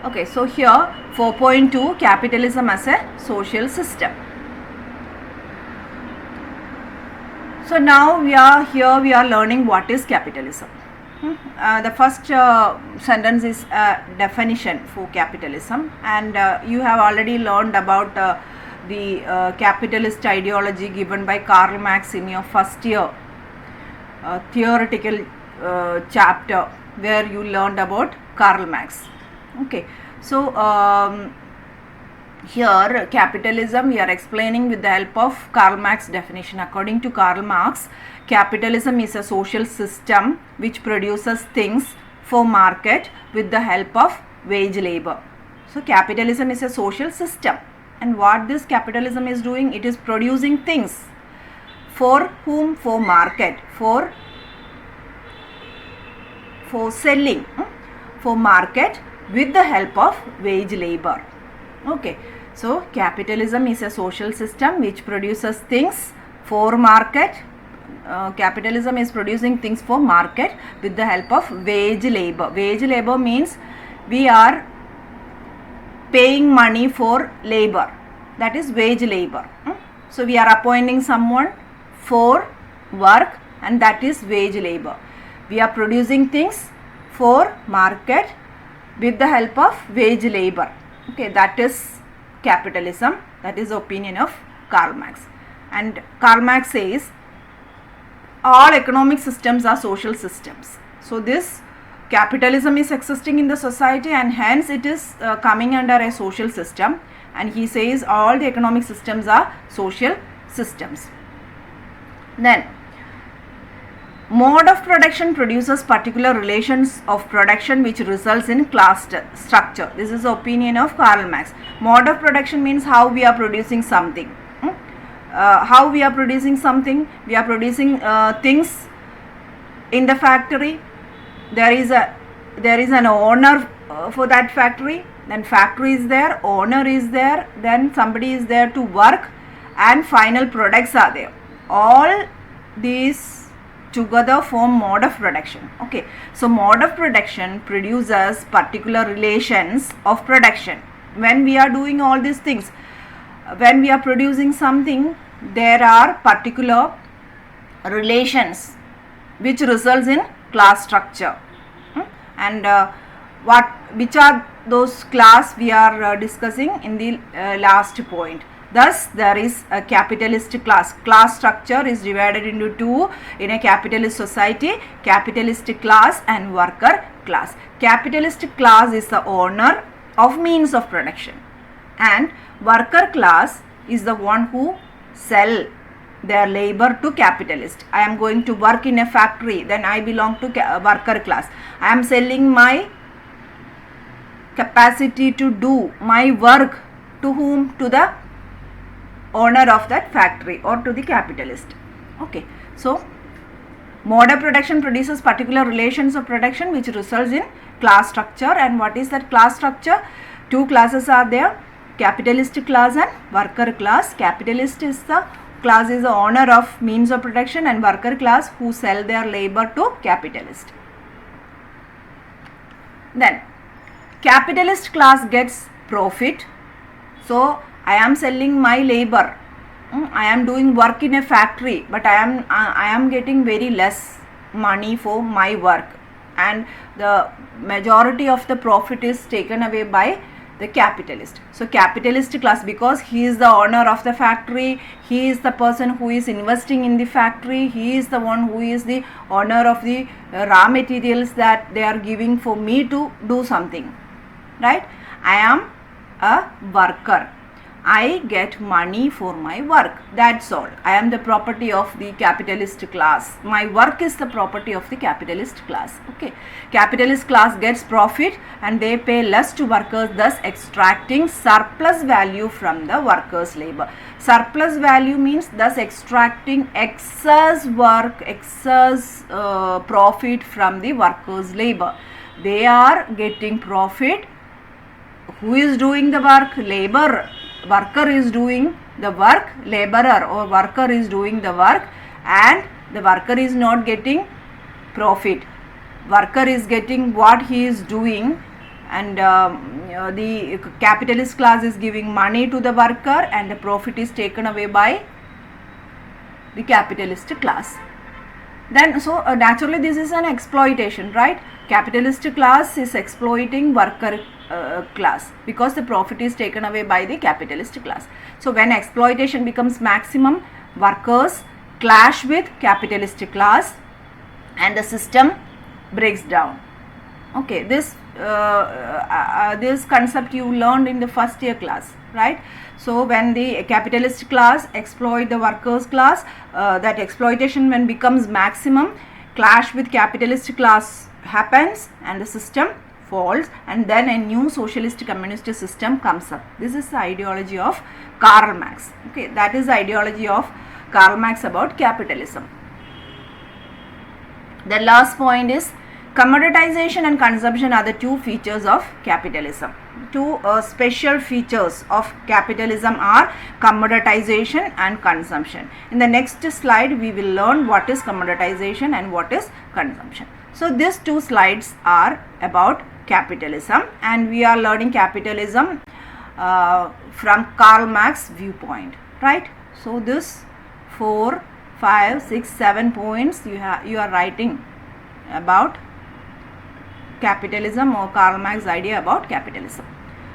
Okay, so here 4.2 capitalism as a social system. So now we are learning what is capitalism. The first sentence is a definition for capitalism, and you have already learned about the capitalist ideology given by Karl Marx in your first year theoretical chapter, where you learned about Karl Marx. Okay, so here capitalism we are explaining with the help of Karl Marx definition. According to Karl Marx, capitalism is a social system which produces things for market with the help of wage labor. So capitalism is a social system, and what this capitalism is doing, it is producing things. For whom? For market, for selling, for market with the help of wage labor. Okay, so capitalism is a social system which produces things for market. Capitalism is producing things for market with the help of wage labor. Wage labor means we are paying money for labor, that is wage labor. So we are appointing someone for work, and that is wage labor. We are producing things for market with the help of wage labor. Okay, that is capitalism. That is the opinion of Karl Marx. And Karl Marx says all economic systems are social systems. So this capitalism is existing in the society, and hence it is coming under a social system. And he says all the economic systems are social systems. Then mode of production produces particular relations of production which results in class structure. This is the opinion of Karl Marx. Mode of production means how we are producing something. How we are producing something? We are producing things in the factory. There is an owner for that factory. Then factory is there, owner is there, then somebody is there to work, and final products are there. All these together form mode of production. Okay, so mode of production produces particular relations of production. When we are doing all these things, when we are producing something, there are particular relations which results in class structure. And which are those class we are discussing in the last point. Thus, there is a capitalist class. Class structure is divided into two in a capitalist society: capitalist class and worker class. Capitalist class is the owner of means of production, and worker class is the one who sell their labor to capitalist. I am going to work in a factory, then I belong to worker class. I am selling my capacity to do my work to whom? To the owner of that factory or to the capitalist. Okay, so mode of production produces particular relations of production which results in class structure. And what is that class structure? Two classes are there: capitalist class and worker class. Capitalist is the class is the owner of means of production, and worker class who sell their labor to capitalist. Then capitalist class gets profit. So I am selling my labor. I am doing work in a factory, but I am getting very less money for my work, and the majority of the profit is taken away by the capitalist. So capitalist class, because he is the owner of the factory, he is the person who is investing in the factory, he is the one who is the owner of the raw materials that they are giving for me to do something, right? I am a worker. I get money for my work. That's all. I am the property of the capitalist class. My work is the property of the capitalist class. Okay. Capitalist class gets profit and they pay less to workers, thus extracting surplus value from the workers' labor. Surplus value means thus extracting excess work, excess profit from the workers' labor. They are getting profit. Who is doing the work? Labor. Worker is doing the work, laborer or worker is doing the work, and the worker is not getting profit. Worker is getting what he is doing, and the capitalist class is giving money to the worker and the profit is taken away by the capitalist class. Then so naturally this is an exploitation, right? Capitalist class is exploiting worker class because the profit is taken away by the capitalist class. So when exploitation becomes maximum, workers clash with capitalist class and the system breaks down. Okay, this concept you learned in the first year class, right? So when the capitalist class exploit the workers class, that exploitation when becomes maximum, clash with capitalist class happens and the system falls, and then a new socialist communist system comes up. This is the ideology of Karl Marx. Okay, that is the ideology of Karl Marx about capitalism. The last point is commoditization and consumption are the two features of capitalism. Two special features of capitalism are commoditization and consumption. In the next slide, we will learn what is commoditization and what is consumption. So these two slides are about capitalism, and we are learning capitalism from Karl Marx viewpoint, right? So this 4, 5, 6, 7 points you are writing about capitalism or Karl Marx idea about capitalism.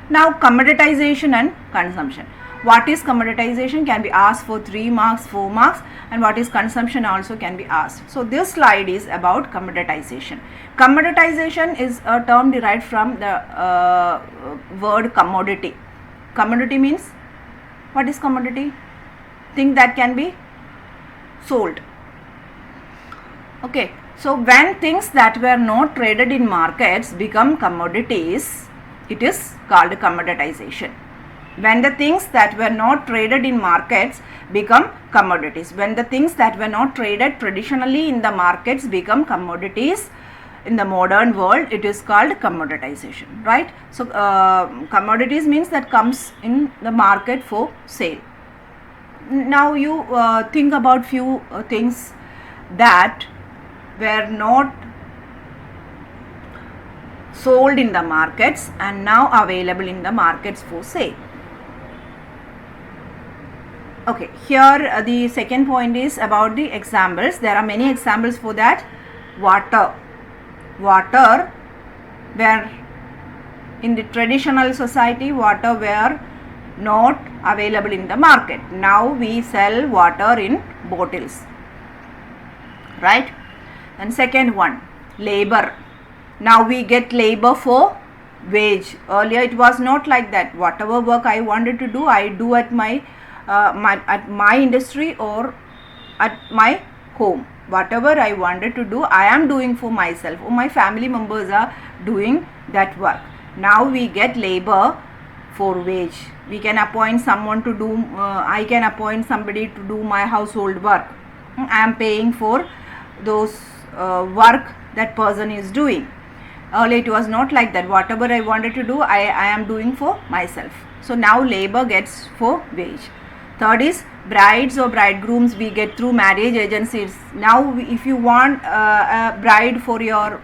Now commoditization and consumption. What is commoditization can be asked for 3 marks, 4 marks, and what is consumption also can be asked. So this slide is about commoditization. Commoditization is a term derived from the word commodity. Commodity means, what is commodity? Thing that can be sold. Okay, so when things that were not traded in markets become commodities, it is called commoditization. When the things that were not traded in markets become commodities, when the things that were not traded traditionally in the markets become commodities in the modern world, it is called commoditization, right? So commodities means that comes in the market for sale. Now you think about few things that were not sold in the markets and now available in the markets for sale. Okay, here the second point is about the examples. There are many examples for that. Water where in the traditional society water were not available in the market. Now we sell water in bottles, right? And second one, labor. Now we get labor for wage. Earlier it was not like that. Whatever work I wanted to do, I do at my industry or at my home. Whatever I wanted to do, I am doing for myself, or my family members are doing that work. Now we get labor for wage. We can appoint someone to do, I can appoint somebody to do my household work. I am paying for those work that person is doing. Earlier it was not like that. Whatever I wanted to do, I am doing for myself. So now labor gets for wage. Third is brides or bridegrooms we get through marriage agencies. Now if you want a bride for your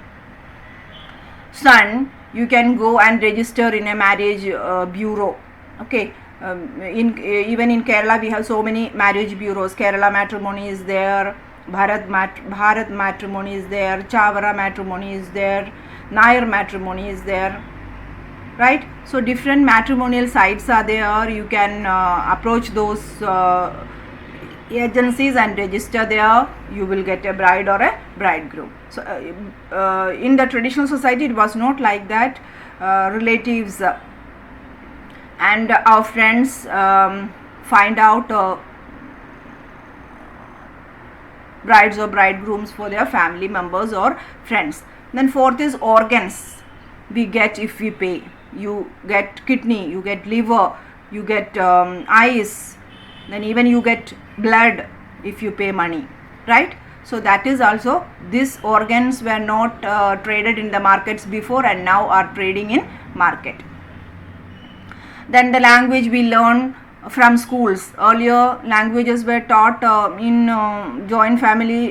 son, you can go and register in a marriage bureau. Okay, even in Kerala we have so many marriage bureaus. Kerala Matrimony is there, Bharat Matrimony is there, Chavara Matrimony is there, Nair Matrimony is there, right? So different matrimonial sites are there. You can approach those agencies and register there. You will get a bride or a bridegroom. So in the traditional society it was not like that. Relatives and our friends find out brides or bridegrooms for their family members or friends. Then fourth is organs we get if we pay. You get kidney, you get liver, you get eyes, then even you get blood if you pay money, right? So that is also, these organs were not traded in the markets before and now are trading in market. Then the language we learn from schools. Earlier languages were taught in joint family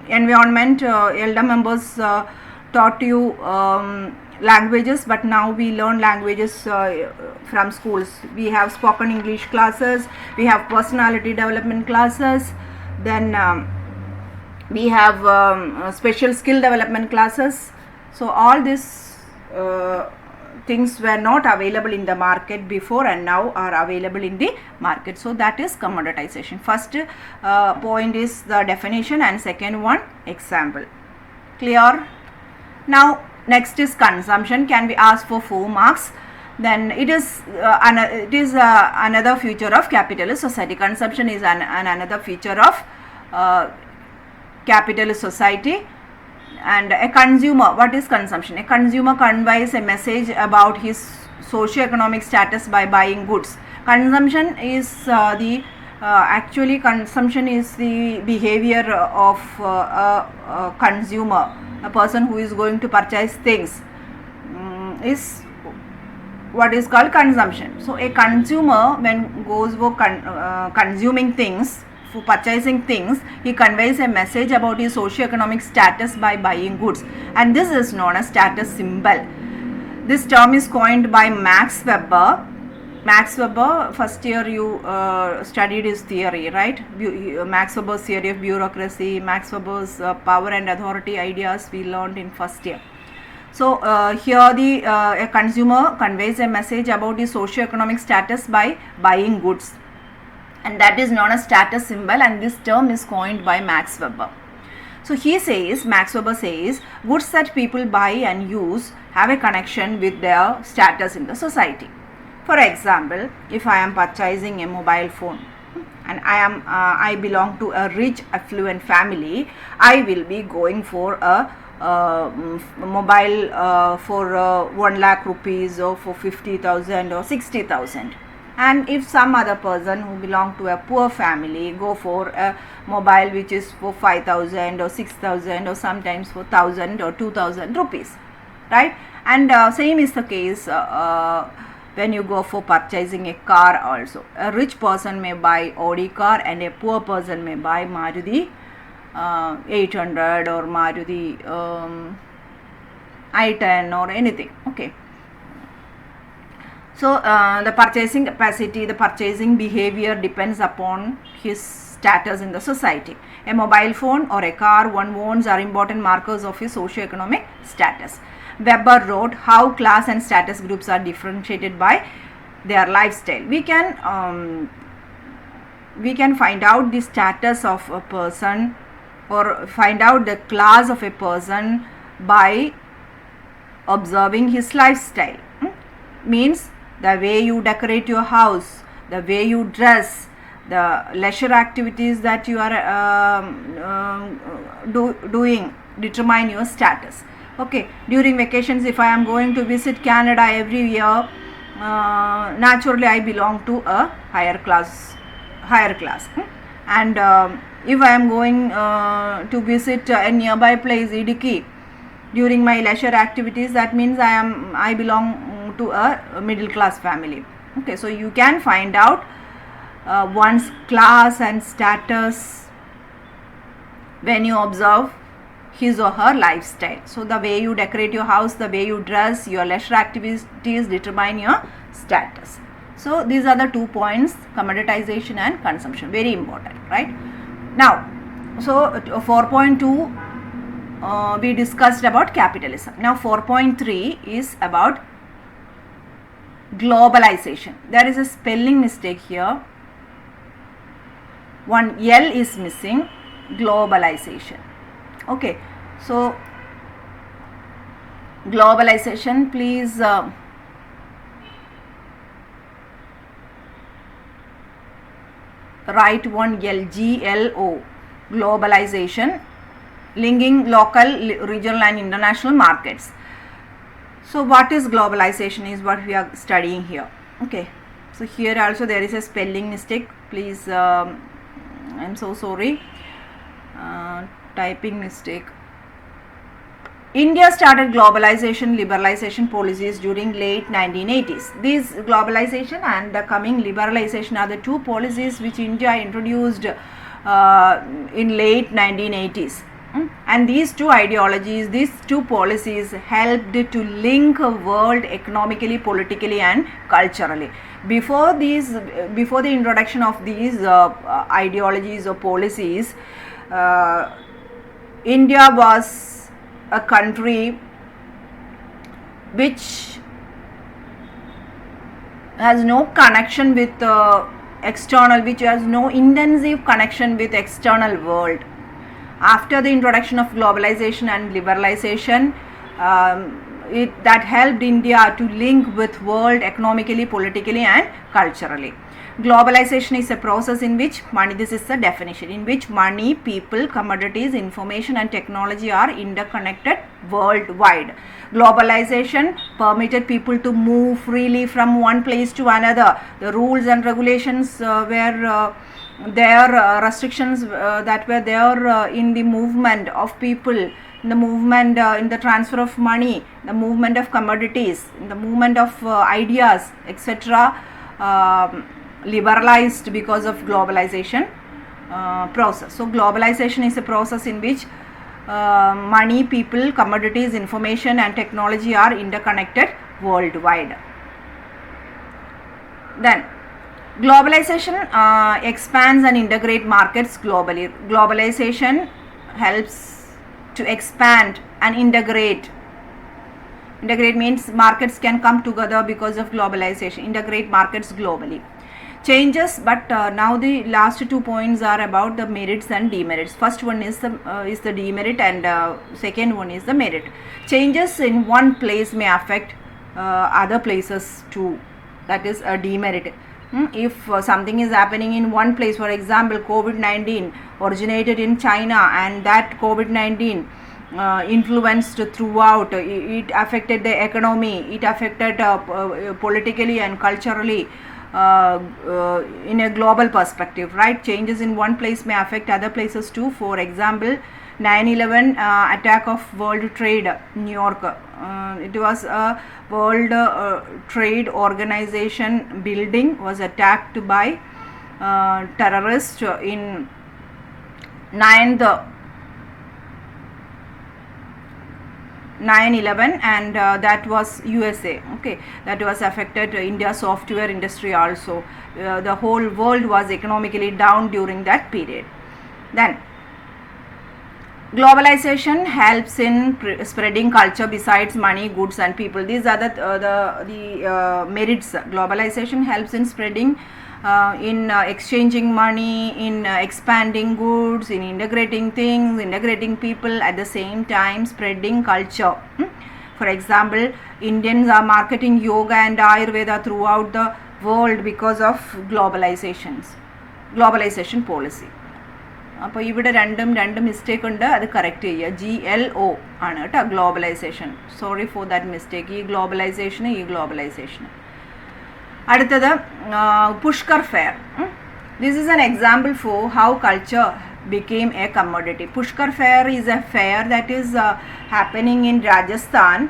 environment. Elder members taught you languages, but now we learn languages from schools. We have spoken English classes, we have personality development classes, then we have special skill development classes. So all these things were not available in the market before and now are available in the market. So that is commoditization. First point is the definition and second one example. Clear? Now next is consumption. Can be asked for 4 marks. Then it is another feature of capitalist society. Consumption is another feature of capitalist society. And a consumer, what is consumption? A consumer conveys a message about his socio-economic status by buying goods. Consumption is actually consumption is the behavior of a consumer, a person who is going to purchase things, is what is called consumption. So a consumer, when goes for consuming things, for purchasing things, he conveys a message about his socio-economic status by buying goods, and this is known as status symbol. This term is coined by Max Weber. Max Weber, first year you studied his theory, right? Max Weber's theory of bureaucracy, Max Weber's power and authority ideas we learned in first year. So here a consumer conveys a message about his socio-economic status by buying goods, and that is known as status symbol, and this term is coined by Max Weber. So Max Weber says, goods that people buy and use have a connection with their status in the society. For example, if I am purchasing a mobile phone and I belong to a rich affluent family, I will be going for a mobile for 1 lakh rupees or for 50,000 or 60,000. And if some other person who belong to a poor family go for a mobile which is for 5,000 or 6,000 or sometimes for 1,000 or 2,000 rupees, right? And same is the case when you go for purchasing a car also. A rich person may buy Audi car and a poor person may buy Maruti 800 or Maruti i10 or anything. Okay. So the purchasing capacity, the purchasing behavior depends upon his status in the society. A mobile phone or a car one owns are important markers of his socio-economic status. Weber wrote how class and status groups are differentiated by their lifestyle. We can find out the status of a person or find out the class of a person by observing his lifestyle. Means the way you decorate your house, the way you dress, the leisure activities that you are doing determine your status. Okay, during vacations, if I am going to visit Canada every year, naturally I belong to a higher class. And if I am going to visit a nearby place, Idiki, during my leisure activities, that means I belong to a middle class family. Okay, so you can find out one's class and status when you observe his or her lifestyle. So the way you decorate your house, the way you dress, your leisure activities determine your status. So these are the 2 points, commoditization and consumption, very important, right? Now, so 4.2 we discussed about capitalism. Now 4.3 is about globalization. There is a spelling mistake here. One L is missing. Globalization. Okay, so globalization, please write one L, GLO, globalization, linking local, regional and international markets. So what is globalization is what we are studying here. Okay, so here also there is a spelling mistake, please, I'm so sorry, typing mistake. India started globalization liberalization policies during late 1980s. These globalization and the coming liberalization are the two policies which India introduced in late 1980s. And these two ideologies, these two policies helped to link a world economically, politically and culturally. Before the introduction of these ideologies or policies, India was a country which has no connection with external, which has no intensive connection with external world. After the introduction of globalization and liberalization, that helped India to link with world economically, politically and culturally. Globalization is a process in which money, this is the definition, in which money, people, commodities, information and technology are interconnected worldwide. Globalization permitted people to move freely from one place to another. The rules and regulations were there, restrictions that were there in the movement of people, in the movement, in the transfer of money, the movement of commodities, in the movement of ideas, etc. Liberalized because of globalization process. So globalization is a process in which money, people, commodities, information and technology are interconnected worldwide. Then globalization expands and integrate markets globally. Globalization helps to expand and integrate. Integrate means markets can come together because of globalization. Integrate markets globally. Changes, but now the last 2 points are about the merits and demerits. First one is the demerit and second one is the merit. Changes in one place may affect other places too. That is a demerit. If something is happening in one place, for example, COVID-19 originated in China and that COVID-19 influenced throughout, it affected the economy, it affected politically and culturally in a global perspective, right? Changes in one place may affect other places too. For example, 9/11 attack of World Trade, New York. It was a World Trade Organization building was attacked by terrorists in 9/11 and that was USA. Okay, that was affected India software industry also. The whole world was economically down during that period. Then globalization helps in spreading culture besides money, goods and people. These are the merits. Globalization helps in spreading, in exchanging money, in expanding goods, in integrating things, integrating people, at the same time spreading culture. For example, Indians are marketing yoga and Ayurveda throughout the world because of globalization policy. അപ്പോൾ ഇവിടെ രണ്ട് mistake ഉണ്ട്, അത് correct ചെയ്യുക. GLO ആണ് കേട്ടോ, globalisation. Sorry for that mistake. ഈ globalisation. അടുത്തത് Pushkar fair. This is an example for how culture became a commodity. Pushkar Fair is a fair that is happening in Rajasthan.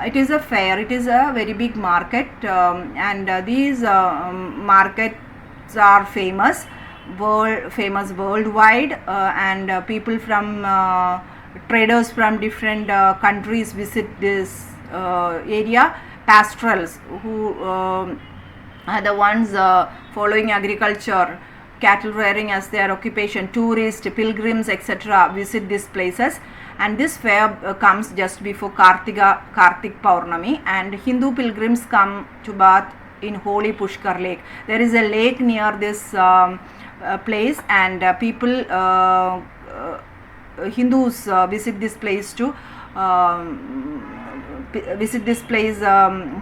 It is a fair, it is a very big market and these markets are famous worldwide and people from traders from different countries visit this area. Pastorals who are the ones following agriculture, cattle rearing as their occupation, tourists, pilgrims, etc. visit these places, and this fair comes just before Kartik Purnami, and Hindu pilgrims come to bath in holy Pushkar lake. There is a lake near this place and people Hindus visit this place to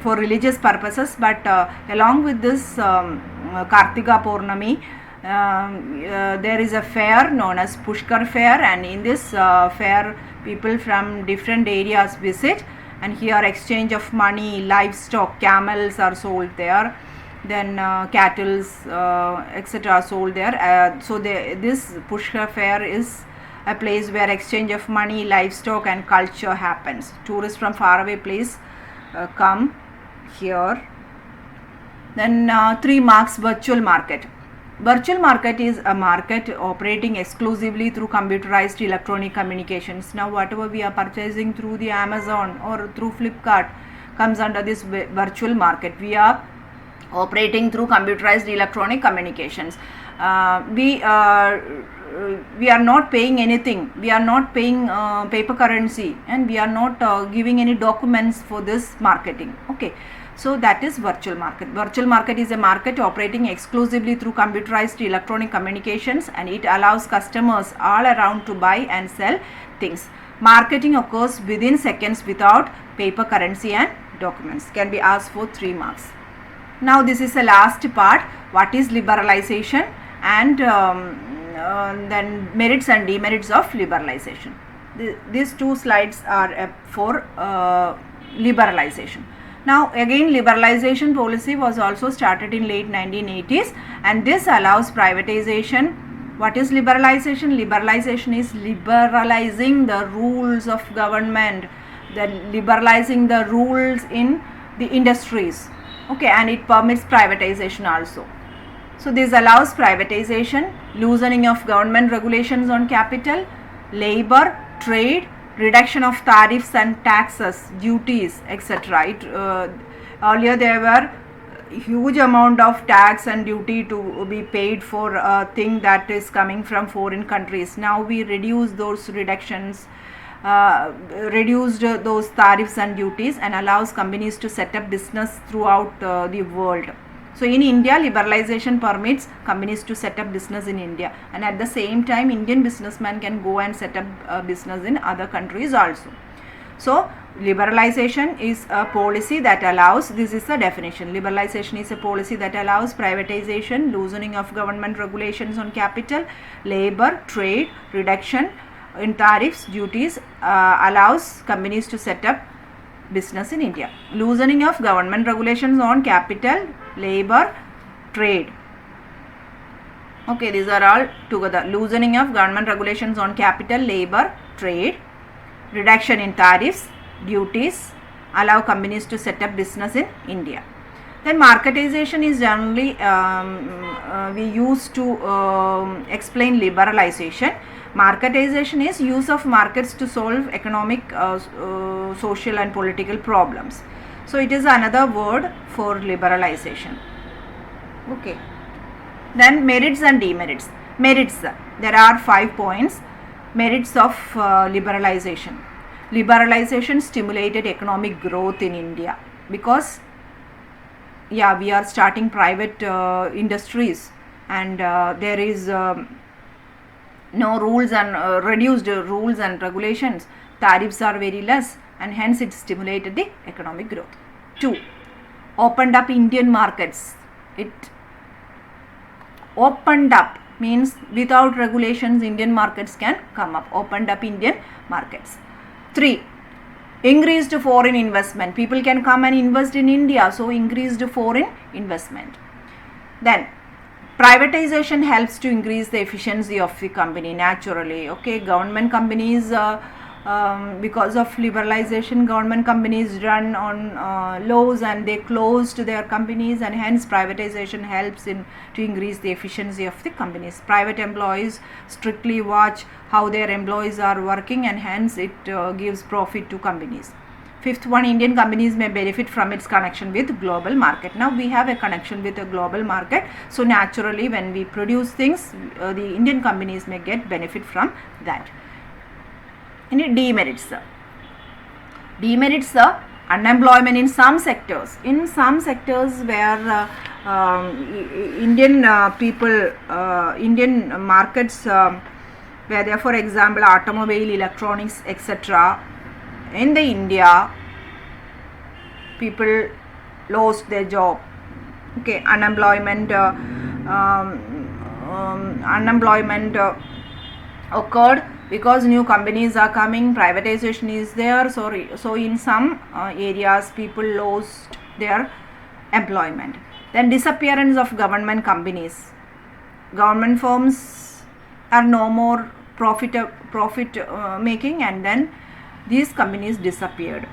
for religious purposes, but along with this Kartika Purnami there is a fair known as Pushkar Fair, and in this fair people from different areas visit, and here exchange of money, livestock, camels are sold there, then cattle etc. are sold there. So this Pushkar Fair is a place where exchange of money, livestock and culture happens. Tourists from faraway place come here. Then 3 marks virtual market. Virtual market is a market operating exclusively through computerized electronic communications. Now whatever we are purchasing through the Amazon or through Flipkart comes under this virtual market. We are operating through computerized electronic communications. We are not paying anything. We are not paying paper currency, and we are not giving any documents for this marketing. Okay, so that is virtual market. Virtual market is a market operating exclusively through computerized electronic communications, and it allows customers all around to buy and sell things. Marketing occurs within seconds without paper currency and documents. Can be asked for 3 marks. Now this is the last part. What is liberalization, and then merits and demerits of liberalization. These 2 slides are for liberalization. Now again, liberalization policy was also started in late 1980s, and this allows privatization. What is liberalization? Liberalization is liberalizing the rules of government, then liberalizing the rules in the industries. Okay, and it permits privatization also. So this allows privatization, loosening of government regulations on capital, labor, trade, reduction of tariffs and taxes, duties, etc. Earlier there were huge amount of tax and duty to be paid for a thing that is coming from foreign countries. Now we reduce those reductions, reduced those tariffs and duties, and allows companies to set up business throughout the world. So in India, liberalization permits companies to set up business in India, and at the same time Indian businessmen can go and set up business in other countries also. So liberalization is a policy that allows, this is the definition, liberalization is a policy that allows privatization, loosening of government regulations on capital, labor, trade, reduction in tariffs, duties, allows companies to set up business in India. Loosening of government regulations on capital, labor, trade. Okay, these are all together. Loosening of government regulations on capital, labor, trade, reduction in tariffs, duties, allow companies to set up business in India. Then marketization is generally we use to explain liberalization. Marketization is use of markets to solve economic, social and political problems. So it is another word for liberalization. Okay. Then merits and demerits. Merits, there are 5 points. Merits of liberalization. Liberalization stimulated economic growth in India because we are starting private industries, and there is no rules and reduced rules and regulations. Tariffs are very less, and hence it stimulated the economic growth. 2. Opened up Indian markets. It opened up means without regulations Indian markets can come up. Opened up Indian markets. 3. Increased foreign investment. People can come and invest in India, so increased foreign investment. Then privatization helps to increase the efficiency of the company naturally. Okay, government companies, because of liberalization, government companies run on laws and they closed their companies, and hence privatization helps in to increase the efficiency of the companies. Private employees strictly watch how their employees are working, and hence it gives profit to companies. 5th one, Indian companies may benefit from its connection with global market. Now we have a connection with a global market, so naturally when we produce things, the Indian companies may get benefit from that. Any demerits? Demerits are unemployment in some sectors. In some sectors where Indian people, Indian markets, where there, for example, automobile, electronics, etc. In the India, people lost their job. Okay, unemployment occurred because new companies are coming, privatization is there. So in some areas people lost their employment. Then disappearance of government companies. Government firms are no more profit making, and then these companies disappeared.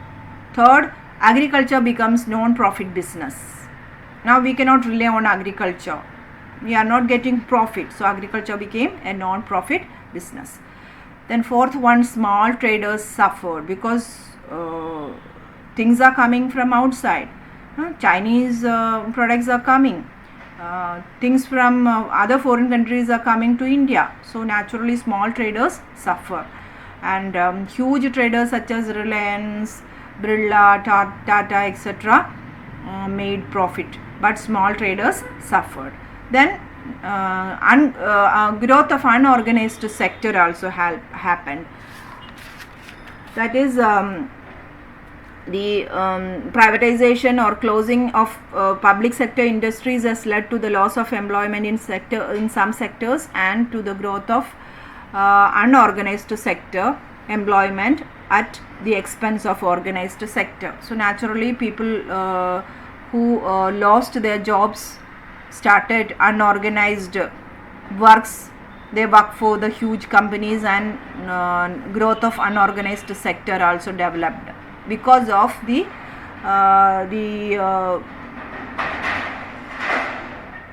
3rd, agriculture becomes non-profit business. Now we cannot rely on agriculture. we are not getting profit. So agriculture became a non-profit business. Then fourth one, small traders suffered because things are coming from outside. Chinese products are coming. Things from other foreign countries are coming to India. So naturally small traders suffer. And huge traders such as Reliance, Birla, Tata, etc. Made profit. But small traders suffered. Then growth of unorganized sector also happened. That is the privatization or closing of public sector industries has led to the loss of employment in some sectors and to the growth of unorganized sector employment at the expense of organized sector. So naturally people who lost their jobs started unorganized works. They work for the huge companies, and growth of unorganized sector also developed because of the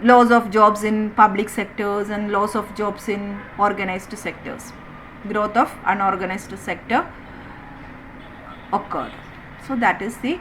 loss of jobs in public sectors and loss of jobs in organized sectors. Growth of unorganized sector occurred. So that is the